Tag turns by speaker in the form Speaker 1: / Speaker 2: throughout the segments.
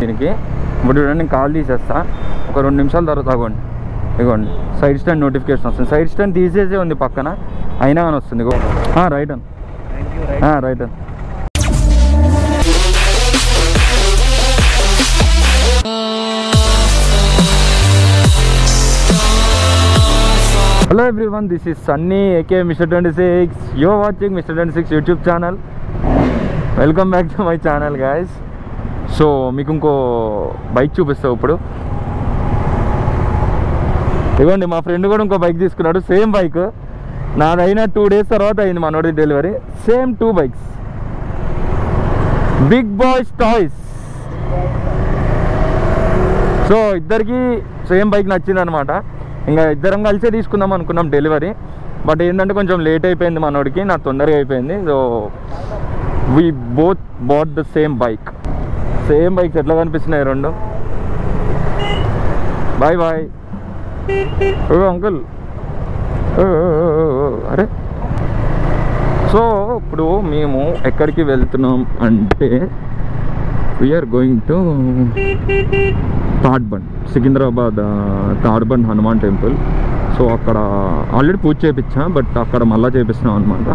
Speaker 1: దీనికి ఇప్పుడు నేను కాల్ తీసేస్తా, ఒక 2 నిమిషాల తర్వాత ఆగండి. ఇగోండి సైడ్ స్టాండ్ నోటిఫికేషన్ వస్తుంది. సైడ్ స్టాండ్ తీసేసే ఉంది పక్కన, అయినా అని వస్తుంది. Right on right on. Hello everyone, this is Sunny AK Mr. 26. You are watching Mr. 26 YouTube channel. Welcome back to my channel guys. So మీకు ఇంకో బైక్ చూపిస్తావు ఇప్పుడు. ఇవ్వండి, మా ఫ్రెండ్ కూడా ఇంకో బైక్ తీసుకున్నాడు, సేమ్ బైక్. నాదైనా 2 days తర్వాత అయింది మనోడి delivery. Same 2 bikes, big boys toys. So ఇద్దరికి సేమ్ బైక్ నచ్చింది అనమాట. ఇంకా ఇద్దరం కలిసే తీసుకుందాం అనుకున్నాం డెలివరీ. బట్ ఏంటంటే కొంచెం లేట్ అయిపోయింది మనోడికి, నాకు తొందరగా అయిపోయింది. So we both bought the same bike. Same bikes ఎట్లా కనిపిస్తున్నాయి రెండు. Bye bye. ఓ అంకుల్, అరే. సో ఇప్పుడు మేము ఎక్కడికి వెళ్తున్నాం అంటే we are going to Tadbund, Secunderabad Tadbund Hanuman temple. So అక్కడ ఆల్రెడీ పూజ చేయించా, బట్ అక్కడ మళ్ళీ చేపిస్తున్నాం అనమాట.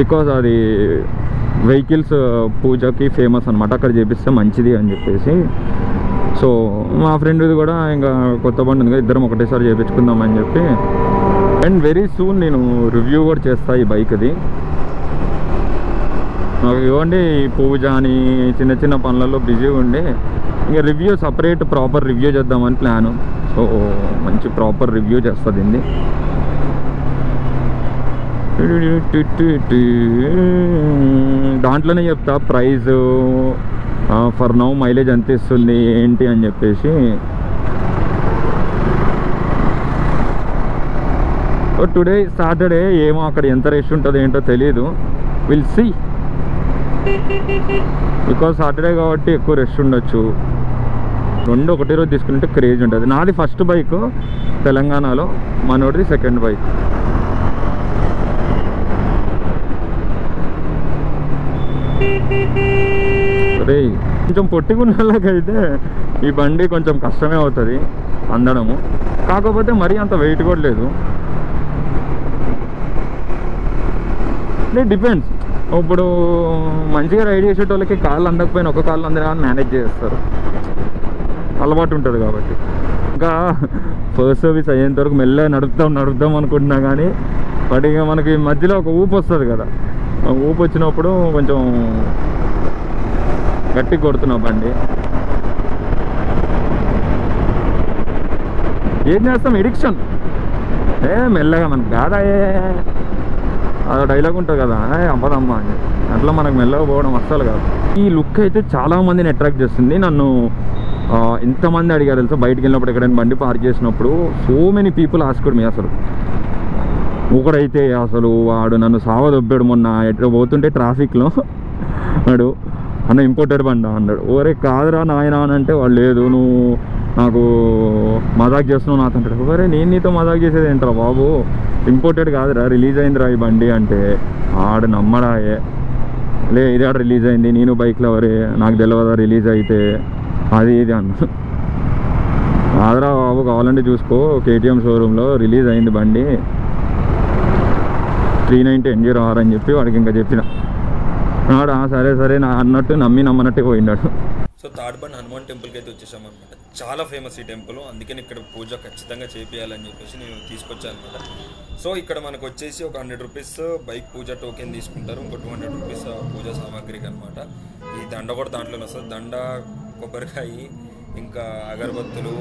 Speaker 1: బికాజ్ అది వెహికల్స్ పూజకి ఫేమస్ అనమాట, అక్కడ చేపిస్తే మంచిది అని చెప్పేసి. సో మా ఫ్రెండ్ది కూడా ఇంకా కొత్త బండి ఉంది, ఇద్దరం ఒకటేసారి చేయించుకుందాం అని చెప్పి. అండ్ వెరీ సూన్ నేను రివ్యూ కూడా చేస్తా ఈ బైక్ది. నాకు ఇవ్వండి, పూజ అని చిన్న చిన్న పనులలో బిజీగా ఉండి ఇంకా రివ్యూ సపరేట్ ప్రాపర్ రివ్యూ చేద్దామని ప్లాను. సో మంచి ప్రాపర్ రివ్యూ చేస్తుంది ఇది. దాంట్లోనే చెప్తా ప్రైజ్, ఫర్ నౌ మైలేజ్ ఎంత ఇస్తుంది ఏంటి అని చెప్పేసి. టుడే సాటర్డే, ఏమో అక్కడ ఎంత రష్ ఉంటుందో ఏంటో తెలీదు. Will see. బికాజ్ సాటర్డే కాబట్టి ఎక్కువ రష్ ఉండొచ్చు. రెండు ఒకటే రోజు తీసుకుంటే క్రేజ్ ఉంటుంది. నాది ఫస్ట్ బైక్ తెలంగాణలో, మనోడిది సెకండ్ బైక్. అరే కొంచెం పొట్టిగున్న వాళ్ళకైతే ఈ బండి కొంచెం కష్టమే అవుతుంది అందడము. కాకపోతే మరీ అంత వెయిట్ కూడా లేదు. డిపెండ్స్. ఇప్పుడు మంచిగా రైడ్ చేసేటోళ్ళకి కాళ్ళు అందకపోయినా ఒక కాళ్ళు అందరూ మేనేజ్ చేస్తారు, అలవాటు ఉంటుంది కాబట్టి. ఇంకా ఫస్ట్ సర్వీస్ అయ్యేంత వరకు మెల్లగా నడుపుదాం అనుకుంటున్నా కానీ, బట్ ఇక మనకి మధ్యలో ఒక ఊపు వస్తుంది కదా, ఊపు వచ్చినప్పుడు కొంచెం గట్టిగా కొడుతున్నాం బండి. ఏం చేస్తాం, ఎడిక్షన్. మెల్లగా మనకు కాదా, అదో డైలాగ్ ఉంటుంది కదా, అవ్వదమ్మా అని. అట్లా మనకు మెల్లగా పోవడం అస్సలు కాదు. ఈ లుక్ అయితే చాలామందిని అట్రాక్ట్ చేస్తుంది. నన్ను ఎంతమంది అడిగారు తెలుసా, బయటికి వెళ్ళినప్పుడు ఎక్కడైనా బండి పార్క్ చేసినప్పుడు. So many people asked me. అసలు ఒకడైతే అసలు వాడు నన్ను సావదొబ్బాడు మొన్న. ఎట్లా పోతుంటే ట్రాఫిక్లో వాడు, అన్న ఇంపోర్టెడ్ బండి అన్నాడు. ఓరే కాదురా నాయన అని అంటే, వాడు లేదు నువ్వు నాకు మజాక్ చేస్తున్నావు నాతో అంటాడు. ఒరే నేను నీతో మజాక్ చేసేది ఏంట్రా బాబు, ఇంపోర్టెడ్ కాదురా, రిలీజ్ అయిందిరా ఈ బండి అంటే. ఆడు నమ్మడాయే, లే ఇది ఆడ రిలీజ్ అయింది, నేను బైక్లో ఎవరే నాకు తెలియదా రిలీజ్ అయితే అది ఇది అన్న. కాదురా బాబు, కావాలంటే చూసుకో, KTM షోరూంలో రిలీజ్ అయింది బండి 390 NGR అని చెప్పి వాడికి ఇంకా చెప్పిన. వాడు సరే సరే నా అన్నట్టు నమ్మనట్టే పోయినాడు.
Speaker 2: సో తాడ్బండ్ హనుమాన్ టెంపుల్కి అయితే వచ్చేసాం అనమాట. చాలా ఫేమస్ ఈ టెంపుల్, అందుకని ఇక్కడ పూజ ఖచ్చితంగా చేపియాలని చెప్పేసి నేను తీసుకొచ్చాను అనమాట. సో ఇక్కడ మనకు వచ్చేసి ఒక 100 రూపీస్ బైక్ పూజ టోకెన్ తీసుకుంటారు, ఇంకో 200 రూపీస్ పూజా సామాగ్రికి అనమాట. ఈ దండ కూడా దాంట్లోనే వస్తుంది. దండ, కొబ్బరికాయ, ఇంకా అగరబత్తులు,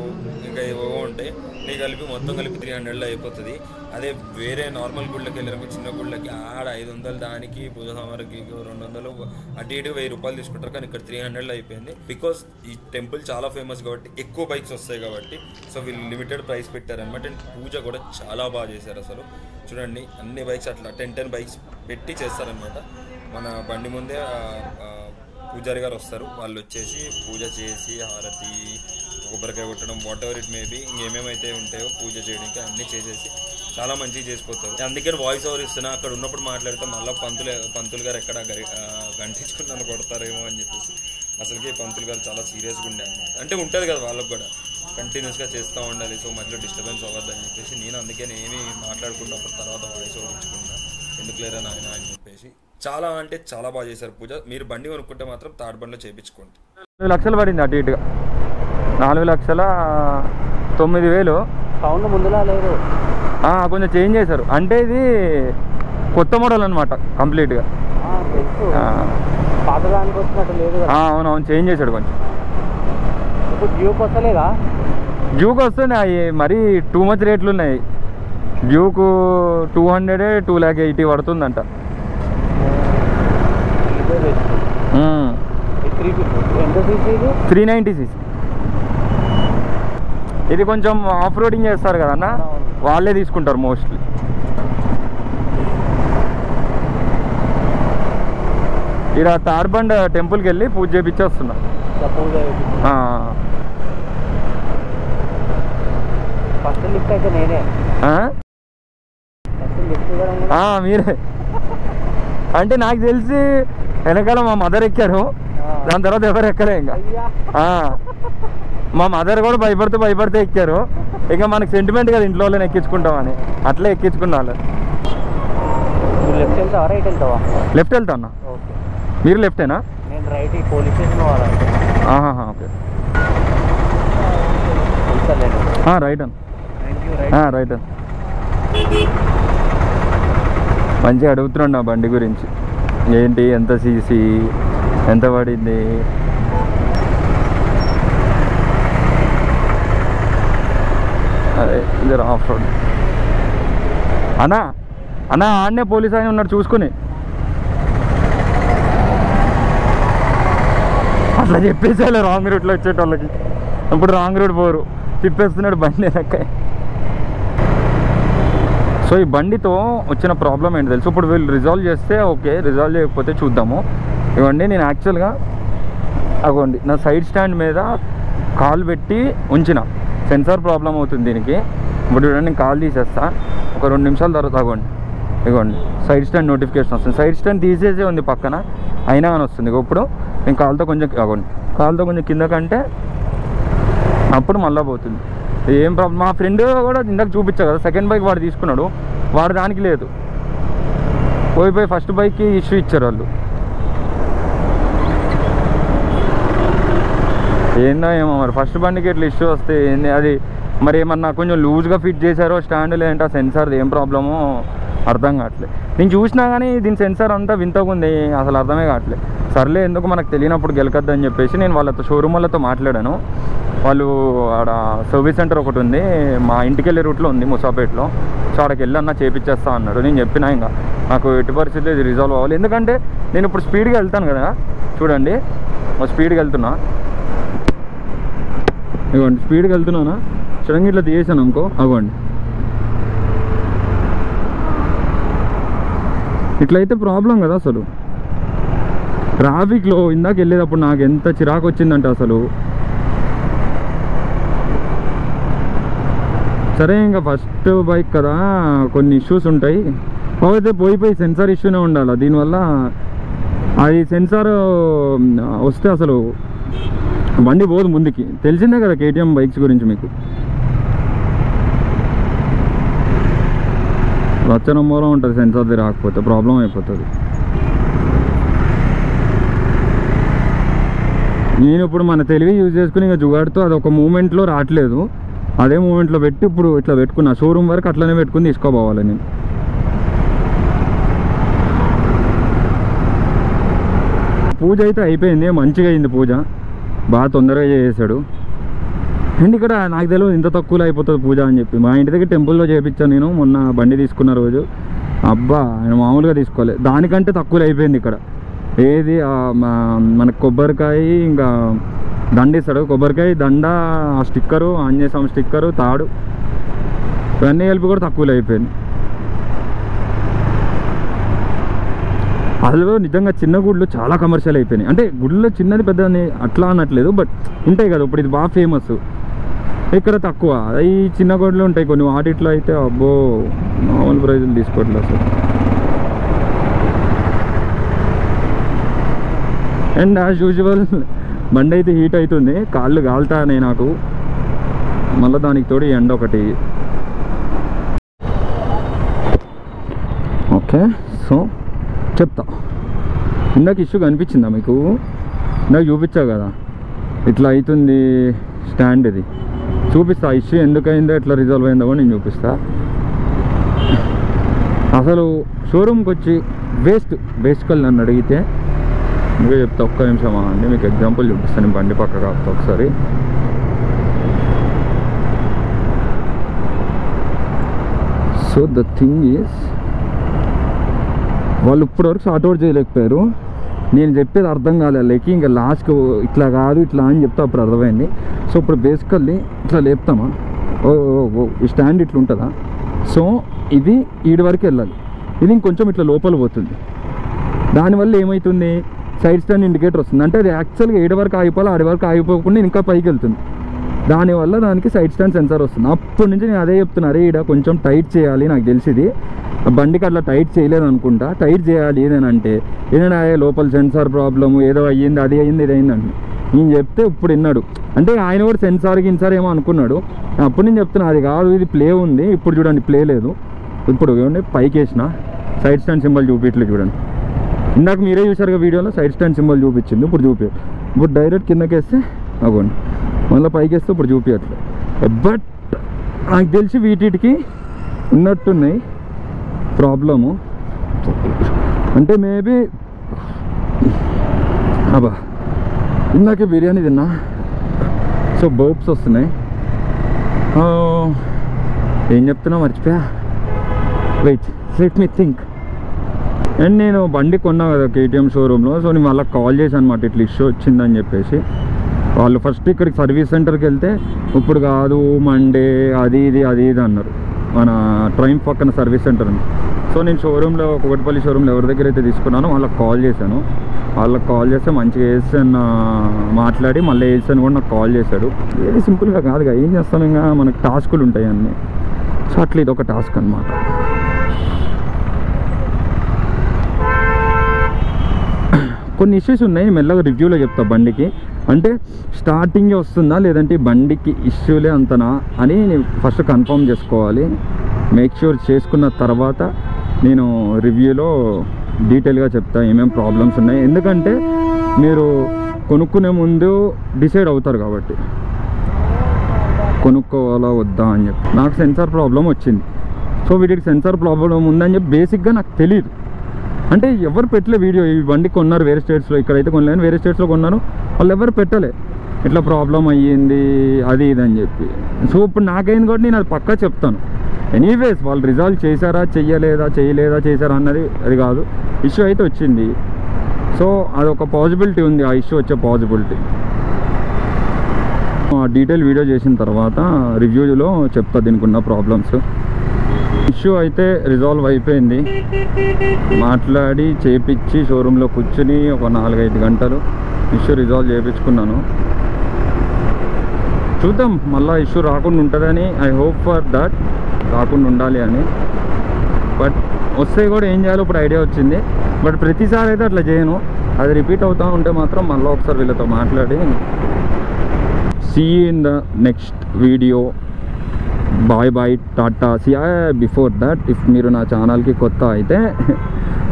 Speaker 2: ఇంకా ఏవో ఉంటాయి. నీ కలిపి మొత్తం కలిపి 300లో అయిపోతుంది. అదే వేరే నార్మల్ గుళ్ళకి వెళ్ళారు, చిన్న గుళ్ళకి ఆడ 500 దానికి పూజ సామాగ్రికి 200 అటు ఇటు 1000 రూపాయలు తీసుకుంటారు. కానీ ఇక్కడ 300లో అయిపోయింది. బికాస్ ఈ టెంపుల్ చాలా ఫేమస్ కాబట్టి, ఎక్కువ బైక్స్ వస్తాయి కాబట్టి, సో వీళ్ళు లిమిటెడ్ ప్రైస్ పెట్టారనమాట. అండ్ పూజ కూడా చాలా బాగా చేశారు. అసలు చూడండి, అన్ని బైక్స్ అట్లా 10 బైక్స్ పెట్టి చేస్తారనమాట. మన బండి ముందే పూజారి గారు వస్తారు, వాళ్ళు వచ్చేసి పూజ చేసి హారతి, కొబ్బరికాయ కొట్టడం, వాట్ ఎవర్ ఇట్ మేబీ, ఇంకేమేమైతే ఉంటాయో పూజ చేయడానికి అన్నీ చేసేసి చాలా మంచిగా చేసిపోతారు. అందుకని వాయిస్ ఓవర్ ఇస్తున్నా. అక్కడ ఉన్నప్పుడు మాట్లాడితే మళ్ళీ పంతులు గారు ఎక్కడ గంటించుకుని నన్ను కొడతారేమో అని చెప్పేసి అసలుకే పంతులు గారు చాలా సీరియస్గా ఉండే అనమాట. అంటే ఉంటుంది కదా వాళ్ళకు కూడా కంటిన్యూస్గా చేస్తూ ఉండాలి, సో మధ్యలో డిస్టర్బెన్స్ అవ్వద్దని చెప్పేసి నేను అందుకని ఏమీ మాట్లాడుకున్నప్పుడు తర్వాత వాయిస్ ఓవర్ ఇచ్చుకున్నా, ఎందుకు లేరా నాయన అని చెప్పేసి. చాలా అంటే చాలా బాగా చేశారు పూజ. మీరు బండి కొనుక్కుంటే మాత్రం థర్డ్ బండిలో చేయించుకోండి.
Speaker 1: 4 లక్షలు పడింది అటు ఇటుగా, 4,09,000.
Speaker 3: సౌండ్ ముందులా లేదు,
Speaker 1: కొంచెం చేంజ్ చేశారు. అంటే ఇది కొత్త మోడల్ అనమాట కంప్లీట్గా.
Speaker 3: తెలుసు పాత దానికి వచ్చినట్టు లేదు కదా.
Speaker 1: అవునవును, చేంజ్ చేశాడు కొంచెం.
Speaker 3: ఇప్పుడు డ్యూక్ వస్తలేదా?
Speaker 1: డ్యూక్ వస్తుంది, అవి మరీ టూ మచ్ రేట్లు ఉన్నాయి. డ్యూకు 200, 2,80,000 పడుతుందంట. 390cc. ఇది కొంచెం ఆఫ్ రోడింగ్ చేస్తారు కదన్న, వాళ్ళే తీసుకుంటారు మోస్ట్లీ. ఇక్కడ తార్బండ్ టెంపుల్కి వెళ్ళి పూజ చేయించేస్తున్నా.
Speaker 3: ఫస్ట్ లిఫ్ట్ అయితే నేనే.
Speaker 1: మీరే అంటే నాకు తెలిసి వెనకాల మా మదర్ ఎక్కారు, దాని తర్వాత ఎవరు ఎక్కలే ఇంకా. మా మదర్ కూడా భయపడితే ఎక్కారు. ఇంకా మనకు సెంటిమెంట్ కదా ఇంట్లో వాళ్ళని ఎక్కించుకుంటామని, అట్లా ఎక్కించుకున్నా.
Speaker 3: లెఫ్ట్ వెళ్తావా రైట్ వెళ్తావా?
Speaker 1: లెఫ్ట్ వెళ్తా అన్న. మీరు లెఫ్టేనా?
Speaker 3: నేను రైట్. ఈ పోలీస్ స్టేషన్ పోవాలంటే.
Speaker 1: ఓకే రైట్ అన్న. రైట్ అన్న. మంచిగా అడుగుతున్నాడు నా బండి గురించి, ఏంటి ఎంత సీసీ, ఎంత పడింది. అదే జర ఆఫ్ రోడ్. అన్నా ఆడనే పోలీస్ ఆయన ఉన్నాడు చూసుకుని. అట్లా చెప్పేసేయాలి రాంగ్ రూట్లో వచ్చేటోళ్ళకి. ఇప్పుడు రాంగ్ రూట్ పోరు, తిప్పేస్తున్నాడు బండి వెనక. సో ఈ బండితో వచ్చిన ప్రాబ్లం ఏంటి తెలుసు? ఇప్పుడు వీళ్ళు రిజాల్వ్ చేస్తే ఓకే, రిజాల్వ్ చేయకపోతే చూద్దాము. ఇవ్వండి, నేను యాక్చువల్గా అగోండి నా సైడ్ స్టాండ్ మీద కాల్ పెట్టి ఉంచిన, సెన్సార్ ప్రాబ్లం అవుతుంది దీనికి. ఇప్పుడు చూడండి, నేను కాల్ తీసేస్తా, ఒక 2 నిమిషాల తర్వాత అగోండి, ఇగోండి సైడ్ స్టాండ్ నోటిఫికేషన్ వస్తుంది. సైడ్ స్టాండ్ తీసేసే ఉంది పక్కన, అయినా అని వస్తుంది. ఇప్పుడు నేను కాల్తో కొంచెం అగోండి, కాల్తో కొంచెం కిందకంటే అప్పుడు మళ్ళీ పోతుంది. ఏం ప్రాబ్లం? మా ఫ్రెండ్ కూడా ఇందాక చూపించా కదా, సెకండ్ బైక్ వాడు తీసుకున్నాడు, వాడు దానికి లేదు. పోయి ఫస్ట్ బైక్కి ఇష్యూ ఇచ్చారు వాళ్ళు. ఏందో ఏమో మరి, ఫస్ట్ బండికి ఎట్లా ఇష్యూ వస్తే ఏంది అది? మరి ఏమన్నా కొంచెం లూజ్గా ఫిట్ చేశారో స్టాండ్, లేదంటే ఆ సెన్సార్ది ఏం ప్రాబ్లమో అర్థం కావట్లేదు. నేను చూసినా కానీ దీని సెన్సార్ అంతా వింతగా ఉంది, అసలు అర్థమే కావట్లేదు. సర్లే, ఎందుకు మనకు తెలియనప్పుడు గెలకద్దని చెప్పేసి నేను వాళ్ళతో షోరూమ్ వాళ్ళతో మాట్లాడాను. వాళ్ళు ఆడ సర్వీస్ సెంటర్ ఒకటి ఉంది, మా ఇంటికి వెళ్ళే రూట్లో ఉంది ముసాపేట్లో. సో ఆడకి వెళ్ళన్నా చేపించేస్తా అన్నాడు. నేను చెప్పినా ఇంకా నాకు ఎట్టి పరిస్థితుల్లో ఇది రిజాల్వ్ అవ్వాలి. ఎందుకంటే నేను ఇప్పుడు స్పీడ్గా వెళ్తాను కదా, చూడండి స్పీడ్గా వెళ్తున్నా, ఇవ్వండి స్పీడ్గా వెళ్తున్నానా, సడన్గా ఇట్లా తీసాను అనుకో, అవ్వండి ఇట్లయితే ప్రాబ్లం కదా. అసలు ట్రాఫిక్లో ఇందాక వెళ్ళేటప్పుడు నాకు ఎంత చిరాకు వచ్చిందంటే అసలు. సరే, ఇంకా ఫస్ట్ బైక్ కదా, కొన్ని ఇష్యూస్ ఉంటాయి. కాకపోతే పోయి సెన్సార్ ఇష్యూనే ఉండాలి. దీనివల్ల అది సెన్సార్ వస్తే అసలు బండి పోదు ముందుకి. తెలిసిందే కదా కేటీఎం బైక్స్ గురించి మీకు. రచ్చనమ్మలో ఉంటుంది, సెన్సార్ది రాకపోతే ప్రాబ్లం అయిపోతుంది. నేను ఇప్పుడు మన తెలివి యూజ్ చేసుకుని ఇంకా జుగాడుతూ అది ఒక మూమెంట్లో రావట్లేదు, అదే మూమెంట్లో పెట్టి ఇప్పుడు ఇట్లా పెట్టుకున్నా. షోరూమ్ వరకు అట్లనే పెట్టుకుని తీసుకోపోవాలి నేను. పూజ అయితే అయిపోయింది, మంచిగా అయింది పూజ, బాగా తొందరగా చేసాడు. అండ్ ఇక్కడ నాకు తెలియదు ఇంత తక్కువలో అయిపోతుంది పూజ అని చెప్పి. మా ఇంటి దగ్గర టెంపుల్లో చేయించాను నేను మొన్న బండి తీసుకున్న రోజు. అబ్బా, ఆయన మామూలుగా తీసుకోలేదు, దానికంటే తక్కువలో అయిపోయింది ఇక్కడ. ఏది మనకు కొబ్బరికాయ ఇంకా దండ ఇస్తాడు, కొబ్బరికాయ దండ, ఆ స్టిక్కరు, ఆంజనేయ స్వామి స్టిక్కరు, తాడు, ఇవన్నీ కలిపి కూడా తక్కువలో అయిపోయింది. అసలు నిజంగా చిన్న గుళ్ళు చాలా కమర్షియల్ అయిపోయినాయి. అంటే గుడిలో చిన్నది పెద్దది అట్లా అనట్లేదు, బట్ ఉంటాయి కదా ఇప్పుడు ఇది బాగా ఫేమస్, ఇక్కడ తక్కువ. ఈ చిన్న గుళ్ళు ఉంటాయి కొన్ని, వాటిట్లో అయితే అబ్బో మామూలు ప్రైజులు తీసుకోవట్లేదు అసలు. అండ్ యాజ్ యూజువల్ బండి అయితే హీట్ అవుతుంది, కాళ్ళు కాలుతాయి నాకు. మళ్ళీ దానికి తోడు ఎండ ఒకటి. ఓకే, సో చెప్తా. ఇందాక ఇష్యూ కనిపించిందా మీకు? ఇందాక చూపించా కదా ఇట్లా అవుతుంది స్టాండ్. ఇది చూపిస్తా, ఇష్యూ ఎందుకైందో ఎట్లా రిజాల్వ్ అయిందో కూడా నేను చూపిస్తా. అసలు షోరూమ్కి వచ్చి బేసికల్ నన్ను అడిగితే ఇంకా చెప్తా. ఒక్క నిమిషమా అండి, మీకు ఎగ్జాంపుల్ చూపిస్తాను. బండి పక్క కాపుతా ఒకసారి. సో ద థింగ్ ఈజ్, వాళ్ళు ఇప్పటివరకు సార్ట్ అవుట్ చేయలేకపోయారు. నేను చెప్పేది అర్థం కాలేకి, ఇంకా లాస్ట్కి ఇట్లా కాదు ఇట్లా అని చెప్తే అప్పుడు అర్థమైంది. సో ఇప్పుడు బేసికల్లీ ఇట్లా లేపుతామా, ఈ స్టాండ్ ఇట్లా ఉంటుందా? సో ఇది ఈడి వరకు వెళ్ళాలి, ఇది ఇంకొంచెం ఇట్లా లోపల పోతుంది. దానివల్ల ఏమవుతుంది, సైడ్ స్టాండ్ ఇండికేటర్ వస్తుంది. అంటే అది యాక్చువల్గా ఏడు వరకు ఆగిపోవాలి, ఆడి వరకు ఆగిపోకుండా ఇంకా పైకి వెళ్తుంది. దానివల్ల దానికి సైడ్ స్టాండ్ సెన్సార్ వస్తుంది. అప్పటి నుంచి నేను అదే చెప్తున్నా, ఈడ కొంచెం టైట్ చేయాలి. నాకు తెలిసింది బండికి అట్లా టైట్ చేయలేదు అనుకుంటా, టైట్ చేయాలి ఏదనంటే ఏదైనా లోపల సెన్సార్ ప్రాబ్లము ఏదో అయ్యింది, అది అయ్యింది, ఇది అయిందండి. నేను చెప్తే ఇప్పుడు విన్నాడు. అంటే ఆయన కూడా సెన్సార్ ఏమో అనుకున్నాడు. అప్పుడు నేను చెప్తున్నా అది కాదు, ఇది ప్లే ఉంది. ఇప్పుడు చూడండి ప్లే లేదు. ఇప్పుడు చూడండి పైకి వేసిన సైడ్ స్టాండ్ సింబల్ చూపించలేదు. చూడండి ఇందాక మీరే చూసారుగా వీడియోలో, సైడ్ స్టాండ్ సింబల్ చూపించింది, ఇప్పుడు చూపించదు. ఇప్పుడు డైరెక్ట్ కిందకి వేస్తే అవ్వండి, మళ్ళీ పైకి వేస్తే ఇప్పుడు చూపించట్లేదు. బట్ నాకు తెలిసి వీటికి ఉన్నట్టున్నాయి ప్రాబ్లము. అంటే మేబీ అబ్బా ఇందాకే బిర్యానీ తిన్నా, సో బర్బ్స్ వస్తున్నాయి. ఏం చెప్తున్నా మర్చిపోయా, wait let me think. And నేను బండి కొన్నా కదా కేటీఎం షోరూంలో. సో నేను వాళ్ళకి కాల్ చేశాను అనమాట, ఇట్లా ఇష్యూ వచ్చిందని చెప్పేసి. వాళ్ళు ఫస్ట్ ఇక్కడికి సర్వీస్ సెంటర్కి వెళ్తే ఇప్పుడు కాదు మండే అది ఇది అన్నారు. మన ట్రైన్ పక్కన సర్వీస్ సెంటర్ ఉంది. సో నేను షోరూంలో కుకట్పల్లి షోరూంలో ఎవరి దగ్గర అయితే తీసుకున్నానో వాళ్ళకి కాల్ చేశాను. వాళ్ళకి కాల్ చేస్తే మంచిగా వేసాను మాట్లాడి మళ్ళీ వేసాను కూడా నాకు కాల్ చేశాడు. ఏది సింపుల్గా కాదుగా, ఏం చేస్తాం, ఇంకా మనకు టాస్కులు ఉంటాయి అన్నీ. సో అట్లా ఇది ఒక టాస్క్ అనమాట. కొన్ని ఇష్యూస్ ఉన్నాయి, మెల్లగా రివ్యూలో చెప్తా బండికి. అంటే స్టార్టింగే వస్తుందా లేదంటే బండికి ఇష్యూలే అంతనా అని ఫస్ట్ కన్ఫర్మ్ చేసుకోవాలి. మేక్ ష్యూర్ చేసుకున్న తర్వాత నేను రివ్యూలో డీటెయిల్గా చెప్తా ఏమేమి ప్రాబ్లమ్స్ ఉన్నాయి. ఎందుకంటే మీరు కొనుక్కునే ముందు డిసైడ్ అవుతారు కాబట్టి, కొనుక్కోవాలా వద్దా అని చెప్పి. నాకు సెన్సార్ ప్రాబ్లం వచ్చింది. సో వీటికి సెన్సార్ ప్రాబ్లం ఉందని చెప్పి బేసిక్గా నాకు తెలియదు. అంటే ఎవరు పెట్టలే వీడియో. ఈ బండి కొన్నారు వేరే స్టేట్స్లో, ఇక్కడైతే కొనలేను, వేరే స్టేట్స్లో కొన్నారు. వాళ్ళు ఎవరు పెట్టలే ఇట్లా ప్రాబ్లం అయ్యింది అది ఇది అని చెప్పి. సో ఇప్పుడు నాకైంది కాబట్టి నేను అది పక్కా చెప్తాను. ఎనీవేస్ వాళ్ళు రిజాల్వ్ చేశారా చేయలేదా చేశారా అన్నది అది కాదు, ఇష్యూ అయితే వచ్చింది. సో అదొక పాసిబిలిటీ ఉంది, ఆ ఇష్యూ వచ్చే పాసిబిలిటీ. డీటెయిల్ వీడియో చేసిన తర్వాత రివ్యూలో చెప్తా దీనికి ఉన్న ప్రాబ్లమ్స్. ఇష్యూ అయితే రిజాల్వ్ అయిపోయింది. మాట్లాడి చేపించి షోరూంలో కూర్చుని ఒక 4-5 గంటలు ఇష్యూ రిజాల్వ్ చేయించుకున్నాను. చూద్దాం మళ్ళీ ఇష్యూ రాకుండా ఉంటుందని. ఐ హోప్ ఫర్ దట్ రాకుండా ఉండాలి అని. బట్ వస్తే కూడా ఏం చేయాలో ఇప్పుడు ఐడియా వచ్చింది. బట్ ప్రతిసారి అయితే అట్లా చేయను. అది రిపీట్ అవుతూ ఉంటే మాత్రం మళ్ళీ ఒకసారి వీళ్ళతో మాట్లాడి. See in the next video. Bye tata. Before that if మీరు నా ఛానల్కి కొత్త అయితే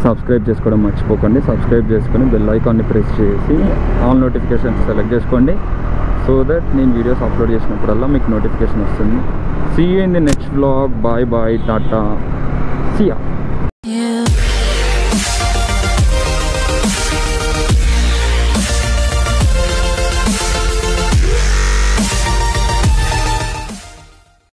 Speaker 1: సబ్స్క్రైబ్ చేసుకోవడం మర్చిపోకండి. సబ్స్క్రైబ్ చేసుకొని బెల్ ఐకాన్ని ప్రెస్ చేసి ఆల్ నోటిఫికేషన్స్ సెలెక్ట్ చేసుకోండి. సో దట్ నేను వీడియోస్ అప్లోడ్ చేసినప్పుడల్లా మీకు నోటిఫికేషన్ వస్తుంది. See you in the next vlog. Bye tata. See ya.